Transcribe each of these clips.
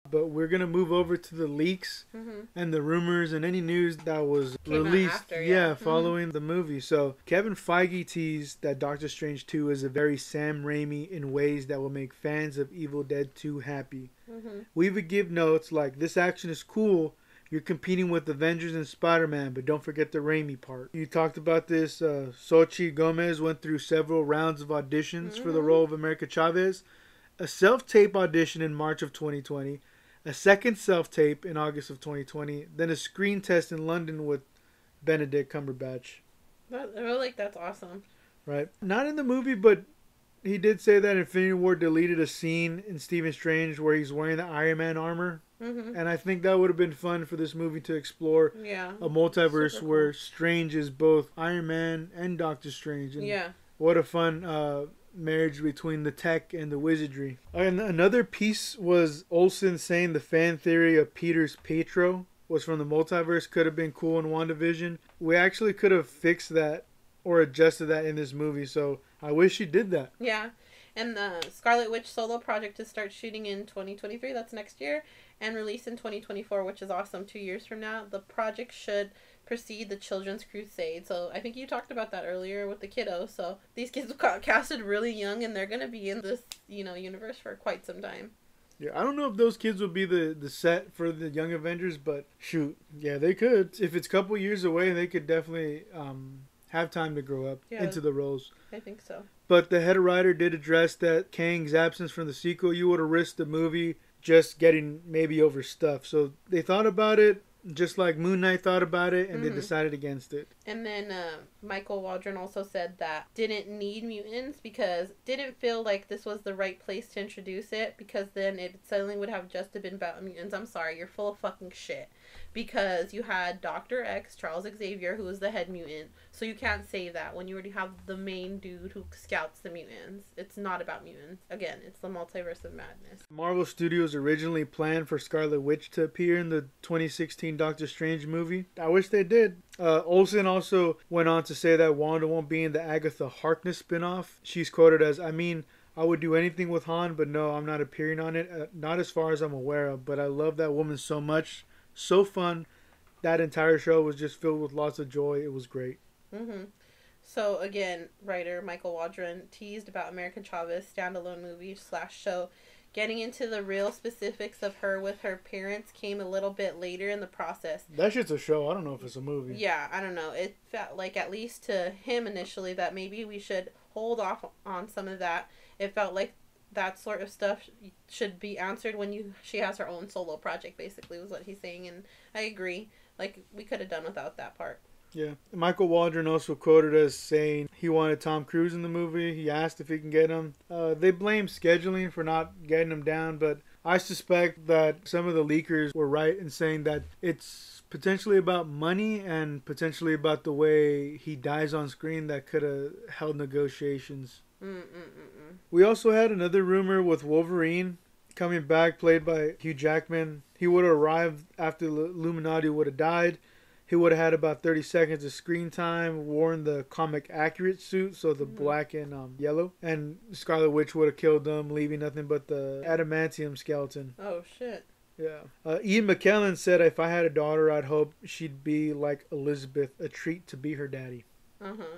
But we're going to move over to the leaks and the rumors and any news that was released after, following the movie. So Kevin Feige teased that Doctor Strange 2 is a very Sam Raimi in ways that will make fans of Evil Dead 2 happy. We would give notes like, this action is cool. You're competing with Avengers and Spider-Man, but don't forget the Raimi part. You talked about this. Xochitl Gomez went through several rounds of auditions for the role of America Chavez. A self-tape audition in March of 2020. A second self-tape in August of 2020. Then a screen test in London with Benedict Cumberbatch. I feel like that's awesome. Right. Not in the movie, but he did say that Infinity War deleted a scene in Stephen Strange where he's wearing the Iron Man armor. And I think that would have been fun for this movie to explore a multiverse where Strange is both Iron Man and Doctor Strange. And what a fun marriage between the tech and the wizardry. And another piece was Olsen saying the fan theory of Peter's Pietro was from the multiverse could have been cool in WandaVision. We actually could have fixed that or adjusted that in this movie, so I wish he did that. Yeah. And the Scarlet Witch solo project to start shooting in 2023, that's next year, and release in 2024, which is awesome, 2 years from now. The project should precede the Children's Crusade. So I think you talked about that earlier with the kiddos. So these kids got casted really young, and they're going to be in this, universe for quite some time. Yeah, I don't know if those kids will be the set for the Young Avengers, but shoot, yeah, they could. If it's a couple years away, they could definitely have time to grow up into the roles. I think so. But the head writer did address that Kang's absence from the sequel, you would have risked the movie just getting maybe overstuffed. So they thought about it, just like Moon Knight thought about it, and they decided against it. And then Michael Waldron also said that didn't need mutants because didn't feel like this was the right place to introduce it, because then it suddenly would have just been about mutants. I'm sorry, you're full of fucking shit. Because you had Dr. X, Charles Xavier, who was the head mutant. So you can't say that when you already have the main dude who scouts the mutants. It's not about mutants. Again, it's the multiverse of madness. Marvel Studios originally planned for Scarlet Witch to appear in the 2016 Doctor Strange movie. I wish they did. Olsen also went on to say that Wanda won't be in the Agatha Harkness spinoff. She's quoted as, I would do anything with Han, but no, I'm not appearing on it. Not as far as I'm aware of, but I love that woman so much. So fun. That entire show was just filled with lots of joy. It was great. So again, writer Michael Waldron teased about American Chavez standalone movie / show. Getting into the real specifics of her with her parents came a little bit later in the process. That shit's a show. I don't know if it's a movie. Yeah, I don't know. It felt like, at least to him initially, that maybe we should hold off on some of that. It felt like that sort of stuff should be answered when she has her own solo project, basically, was what he's saying. And I agree. Like, we could have done without that part. Yeah. Michael Waldron also quoted as saying he wanted Tom Cruise in the movie. He asked if he can get him. They blame scheduling for not getting him down, but I suspect that some of the leakers were right in saying that it's potentially about money and potentially about the way he dies on screen that could have held negotiations. We also had another rumor with Wolverine coming back, played by Hugh Jackman. He would have arrived after the Illuminati would have died. He would have had about 30 seconds of screen time, worn the comic accurate suit, so the black and yellow. And Scarlet Witch would have killed him, leaving nothing but the adamantium skeleton. Oh, shit. Yeah. Ian McKellen said, if I had a daughter, I'd hope she'd be like Elizabeth, a treat to be her daddy.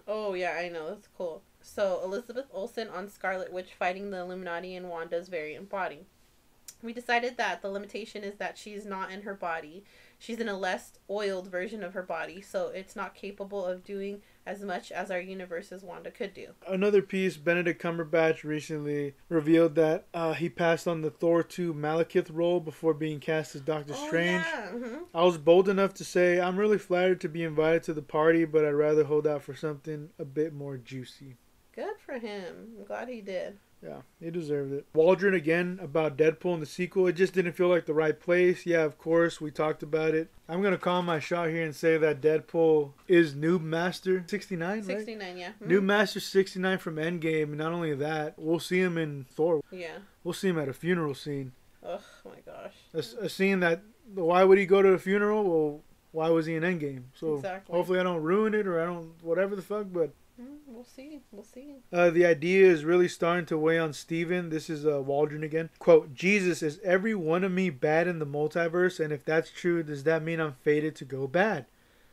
Oh, yeah, I know. That's cool. So, Elizabeth Olsen on Scarlet Witch fighting the Illuminati in Wanda's variant body. We decided that the limitation is that she's not in her body. She's in a less oiled version of her body, so it's not capable of doing as much as our universe's Wanda could do. Another piece, Benedict Cumberbatch recently revealed that he passed on the Thor 2 Malekith role before being cast as Doctor Strange. Yeah. I was bold enough to say, I'm really flattered to be invited to the party, but I'd rather hold out for something a bit more juicy. Good for him. I'm glad he did. Yeah, he deserved it. Waldron again about Deadpool in the sequel. It just didn't feel like the right place. Yeah, of course, we talked about it. I'm going to call my shot here and say that Deadpool is Noob Master 69, right? 69, yeah. Noob Master 69 from Endgame. And not only that, we'll see him in Thor. Yeah. We'll see him at a funeral scene. Oh, my gosh. A scene that, why would he go to a funeral? Well, why was he in Endgame? So exactly. Hopefully I don't ruin it or I don't, whatever the fuck, but We'll see. We'll see. The idea is really starting to weigh on Steven. This is Waldron again. Quote, Jesus, is every one of me bad in the multiverse? And if that's true, does that mean I'm fated to go bad?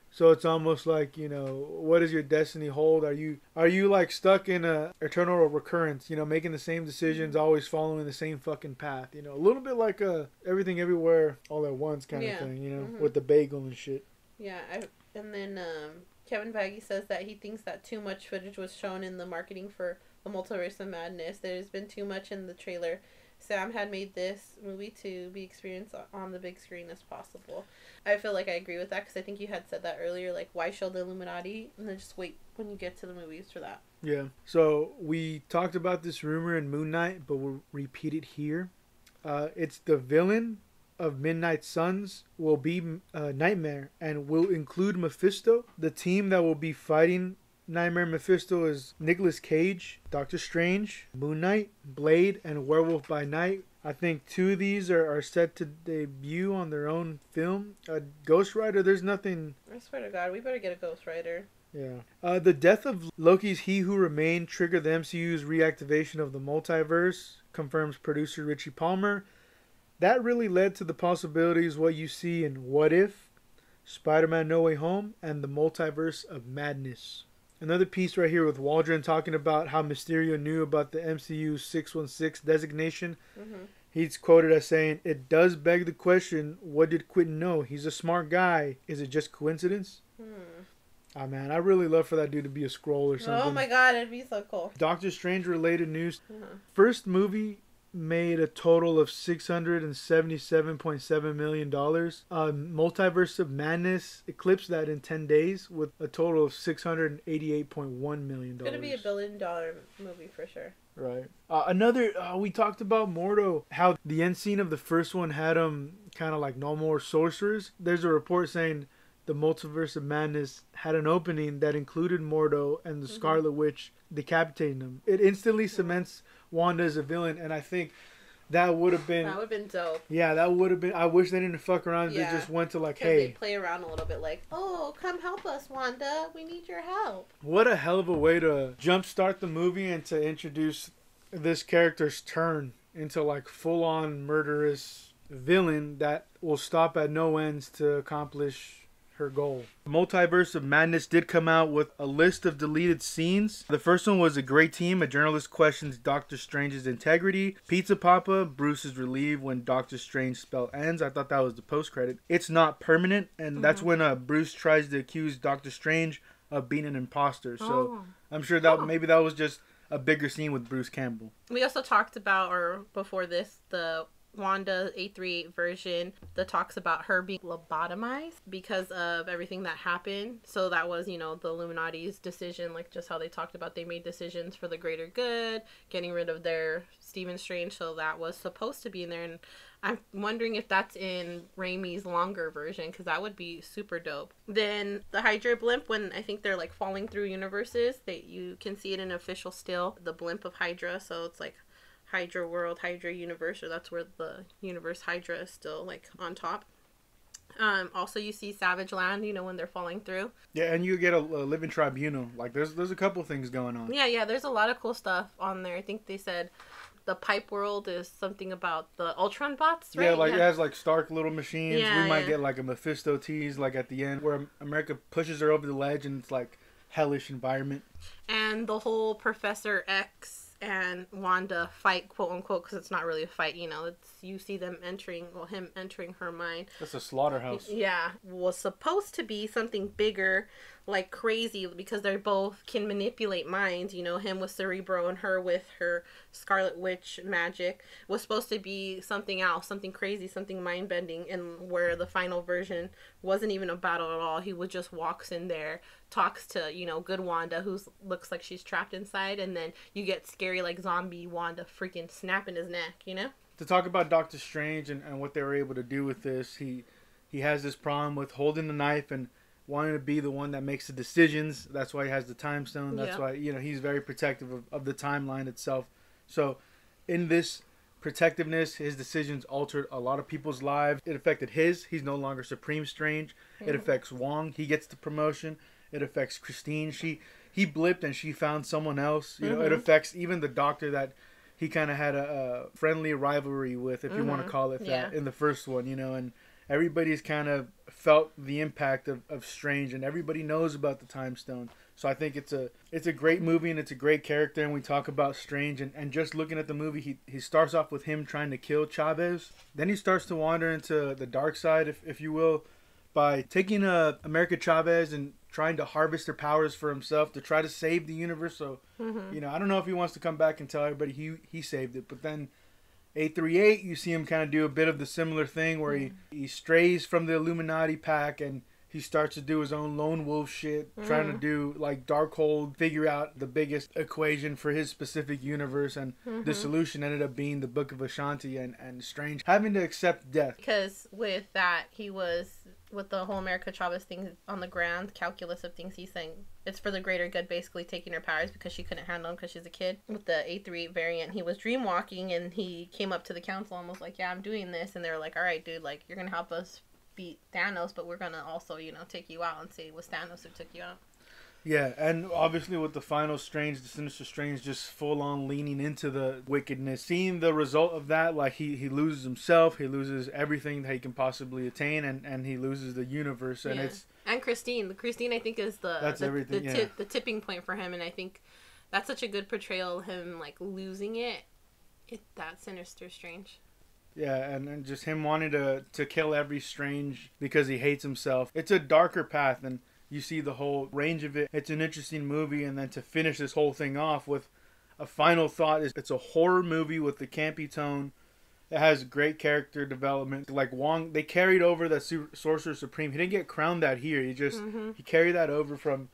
So it's almost like, you know, what does your destiny hold? Are you like stuck in a eternal recurrence, you know, making the same decisions, always following the same fucking path, you know, a little bit like everything everywhere all at once kind of thing, you know, with the bagel and shit. Yeah, and then Kevin Feige says that he thinks that too much footage was shown in the marketing for the Multiverse of Madness. There's been too much in the trailer. Sam had made this movie to be experienced on the big screen as possible. I feel like I agree with that because I think you had said that earlier, like, why show the Illuminati and then just wait when you get to the movies for that. Yeah. So we talked about this rumor in Moon Knight, but we'll repeat it here. It's the villain of Midnight Suns will be Nightmare and will include Mephisto. The team that will be fighting Nightmare Mephisto is Nicolas Cage, Doctor Strange, Moon Knight, Blade, and Werewolf by Night. I think 2 of these are set to debut on their own film. Ghost Rider, there's nothing... I swear to God, we better get a Ghost Rider. Yeah. The death of Loki's He Who Remained triggered the MCU's reactivation of the multiverse, confirms producer Richie Palmer. That really led to the possibilities what you see in What If, Spider-Man No Way Home, and the Multiverse of Madness. Another piece right here with Waldron talking about how Mysterio knew about the MCU's 616 designation. He's quoted as saying, "It does beg the question, what did Quentin know? He's a smart guy. Is it just coincidence?" Oh man, I really love for that dude to be a Skrull or something. Oh my God, it'd be so cool. Doctor Strange related news. First movie made a total of $677.7 million. Multiverse of Madness eclipsed that in 10 days with a total of $688.1 million. It's going to be $1 billion movie for sure. Right. We talked about Mordo, how the end scene of the first one had him kind of like no more sorcerers. There's a report saying the Multiverse of Madness had an opening that included Mordo and the Scarlet Witch decapitating him. It instantly cements Wanda as a villain, and I think that would have been dope. Yeah, that would have been. I wish they didn't fuck around. Yeah. They just went to like, hey, they play around a little bit, like, oh, come help us, Wanda. We need your help. What a hell of a way to jumpstart the movie and to introduce this character's turn into like full-on murderous villain that will stop at no ends to accomplish her goal. Multiverse of Madness did come out with a list of deleted scenes. The first one was a great team. A journalist questions Doctor Strange's integrity. Pizza Papa, Bruce is relieved when Doctor Strange's spell ends. I thought that was the post-credit. It's not permanent, and that's when Bruce tries to accuse Doctor Strange of being an imposter. So I'm sure that maybe that was just a bigger scene with Bruce Campbell. We also talked about, or before this, the Wanda 838 version that talks about her being lobotomized because of everything that happened. So that was, you know, the Illuminati's decision, like just how they talked about they made decisions for the greater good, getting rid of their Stephen Strange. So that was supposed to be in there. And I'm wondering if that's in Raimi's longer version, because that would be super dope. Then the Hydra blimp, when I think they're like falling through universes, you can see it in official still, the blimp of Hydra. So it's like Hydra World, Hydra Universe, or that's where the universe Hydra is still like on top. Also you see Savage Land, you know, when they're falling through. Yeah, and you get a living tribunal. Like there's a couple things going on. Yeah, there's a lot of cool stuff on there. I think they said the pipe world is something about the Ultron bots, right? Yeah, like it has like Stark little machines. We might get like a Mephisto tease like at the end where America pushes her over the ledge and it's like hellish environment. And the whole Professor X and Wanda fight, quote unquote, because it's not really a fight, you know, it's you see them him entering her mind. That's a slaughterhouse. Yeah, was supposed to be something bigger, like crazy, because they both can manipulate minds, you know, him with Cerebro and her with her Scarlet Witch magic. Was supposed to be something else, something crazy, something mind-bending, and where the final version wasn't even a battle at all. He would just walks in there, talks to, you know, good Wanda, who looks like she's trapped inside, and then you get scary like zombie Wanda freaking snapping his neck, you know? To talk about Doctor Strange and what they were able to do with this, he has this problem with holding the knife and wanting to be the one that makes the decisions. That's why he has the time stone. That's why, you know, he's very protective of the timeline itself. So in this protectiveness, his decisions altered a lot of people's lives. It affected his. He's no longer Supreme Strange. It affects Wong. He gets the promotion. It affects Christine. he blipped and she found someone else. You know, it affects even the doctor that he kind of had a friendly rivalry with, if you want to call it that, in the first one, you know, and everybody's kind of felt the impact of Strange, and everybody knows about the Time Stone. So I think it's a great movie, and it's a great character, and we talk about Strange, and just looking at the movie, he starts off with him trying to kill Chavez. Then he starts to wander into the dark side, if you will, by taking America Chavez and trying to harvest her powers for himself to try to save the universe. So, you know, I don't know if he wants to come back and tell everybody he saved it, but then 838, you see him kind of do a bit of the similar thing where he strays from the Illuminati pack and he starts to do his own lone wolf shit, trying to do like Darkhold, figure out the biggest equation for his specific universe, and the solution ended up being the Book of Ashanti, and Strange having to accept death. Because with that, he was, with the whole America Chavez thing on the grand calculus of things, he's saying it's for the greater good, basically taking her powers because she couldn't handle them because she's a kid. With the 838 variant, he was dream walking and he came up to the council and was like, yeah, I'm doing this. And they were like, all right, dude, like, you're going to help us beat Thanos, but we're going to also, you know, take you out and say it was Thanos who took you out. Yeah, and obviously with the final Strange, the Sinister Strange, just full on leaning into the wickedness. Seeing the result of that, like he loses himself, he loses everything that he can possibly attain, and he loses the universe. And it's... And Christine. Christine, I think, is the tipping point for him, and I think that's such a good portrayal of him, like, losing it. That Sinister Strange. Yeah, and just him wanting to kill every Strange because he hates himself. It's a darker path, and you see the whole range of it. It's an interesting movie, and then to finish this whole thing off with a final thought, it's a horror movie with the campy tone. It has great character development. Like Wong, they carried over that Sorcerer Supreme. He didn't get crowned that here. He just he carried that over from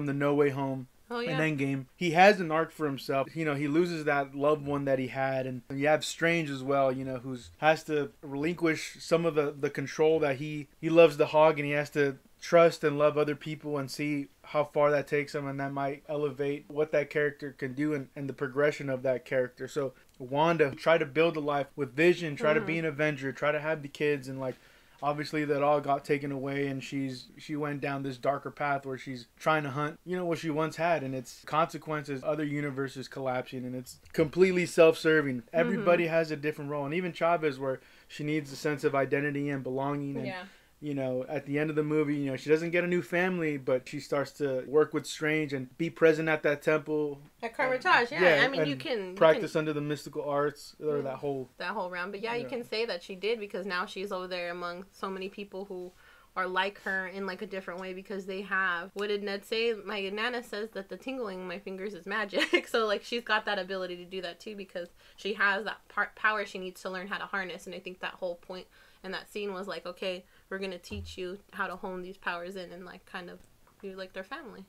the No Way Home. Oh, yeah. And Endgame. He has an arc for himself. You know, he loses that loved one that he had. And you have Strange as well, you know, who has to relinquish some of the control that he loves the hog, and he has to trust and love other people and see how far that takes him, and that might elevate what that character can do and the progression of that character. So Wanda try to build a life with Vision, try to be an Avenger, try to have the kids, and like obviously that all got taken away, and she went down this darker path where she's trying to hunt, you know, what she once had, and its consequences, other universes collapsing, and it's completely self-serving. Everybody has a different role, and even Chavez, where she needs a sense of identity and belonging, and you know, at the end of the movie, you know, she doesn't get a new family, but she starts to work with Strange and be present at that temple. At Carmitage, I mean, you can practice under the mystical arts, or that whole round. But you can say that she did, because now she's over there among so many people who are like her in like a different way, because they have, what did Ned say? My Nana says that the tingling in my fingers is magic. So like she's got that ability to do that too, because she has that power she needs to learn how to harness. And I think that whole point in that scene was like, okay, we're going to teach you how to hone these powers in and like kind of be like their family.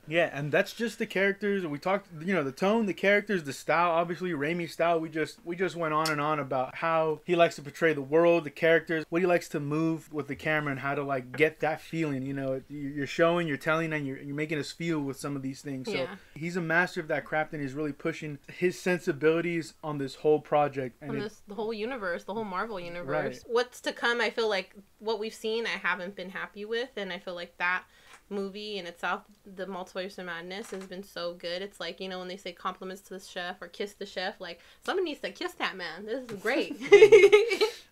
Yeah, and that's just the characters. We talked, you know, the tone, the characters, the style. Obviously, Raimi's style. We just went on and on about how he likes to portray the world, the characters, what he likes to move with the camera, and how to like get that feeling. You know, you're showing, you're telling, and you're making us feel with some of these things. So he's a master of that craft, and he's really pushing his sensibilities on this whole project and the whole universe, the whole Marvel universe. Right. What's to come? I feel like what we've seen, I haven't been happy with, and I feel like that movie in itself, the Multiverse of Madness, has been so good. It's like, you know, when they say compliments to the chef or kiss the chef, like somebody needs to kiss that man. This is great.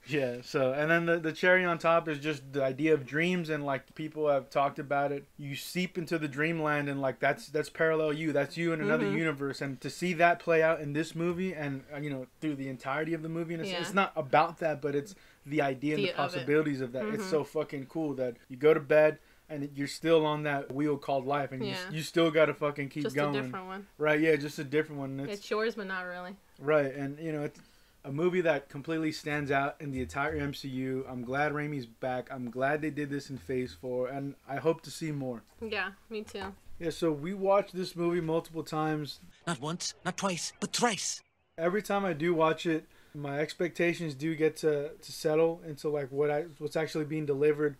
Yeah, so, and then the cherry on top is just the idea of dreams, and like people have talked about it, you seep into the dreamland, and like that's parallel you, that's you in another universe, and to see that play out in this movie, and you know, through the entirety of the movie, and it's not about that, but it's the idea and the possibilities of that. It's so fucking cool that you go to bed and you're still on that wheel called life, and you still gotta fucking keep going. Just a different one. Right, yeah, just a different one. It's yours, but not really. Right, and you know, it's a movie that completely stands out in the entire MCU. I'm glad Raimi's back. I'm glad they did this in Phase 4, and I hope to see more. Yeah, me too. Yeah, so we watched this movie multiple times. Not once, not twice, but thrice. Every time I do watch it, my expectations do get to settle into like what's actually being delivered.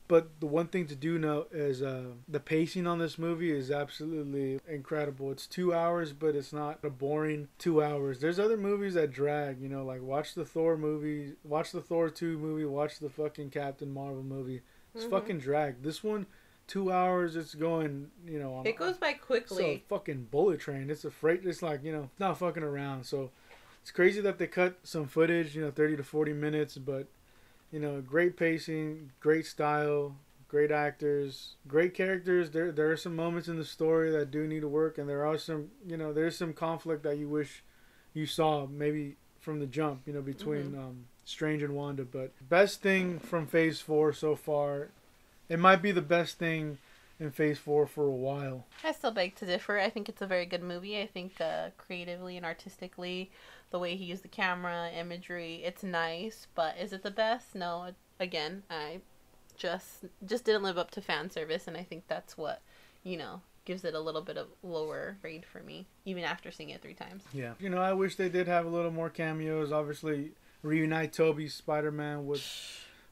But the one thing to do note is the pacing on this movie is absolutely incredible. It's 2 hours, but it's not a boring 2 hours. There's other movies that drag, you know, like watch the Thor movie, watch the Thor 2 movie, watch the fucking Captain Marvel movie. It's fucking drag. This one 2 hours. It's going, you know, on It goes by quickly. It's a fucking bullet train. It's a freight. It's like, you know, it's not fucking around. So it's crazy that they cut some footage, you know, 30 to 40 minutes, but, you know, great pacing, great style, great actors, great characters. There are some moments in the story that do need to work, and there are some, you know, there's some conflict that you wish you saw maybe from the jump, you know, between Strange and Wanda. But best thing from Phase 4 so far, it might be the best thing in Phase 4 for a while. I still beg to differ. I think it's a very good movie. I think creatively and artistically, the way he used the camera, imagery, it's nice. But is it the best? No. Again, I just didn't live up to fan service, and I think that's what, you know, gives it a little bit of lower grade for me, even after seeing it 3 times. Yeah. You know, I wish they did have a little more cameos. Obviously, reunite Toby's Spider-Man with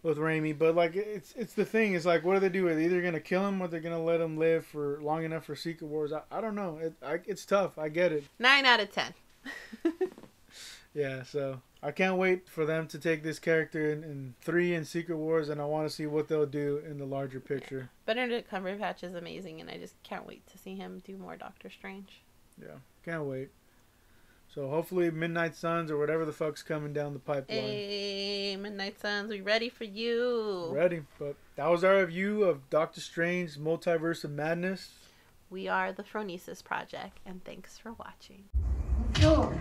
Raimi, but like it's the thing is like, what do they do? Are they either gonna kill him or they're gonna let him live for long enough for Secret Wars? I don't know. It's tough. I get it. 9 out of 10. Yeah, so I can't wait for them to take this character in 3 in Secret Wars, and I want to see what they'll do in the larger picture. Benedict Cumberbatch is amazing, and I just can't wait to see him do more Doctor Strange. Yeah, can't wait. So hopefully Midnight Suns or whatever the fuck's coming down the pipeline. Hey, Midnight Suns, we ready for you. Ready. But that was our review of Doctor Strange Multiverse of Madness. We are the Phronesis Project, and thanks for watching. No.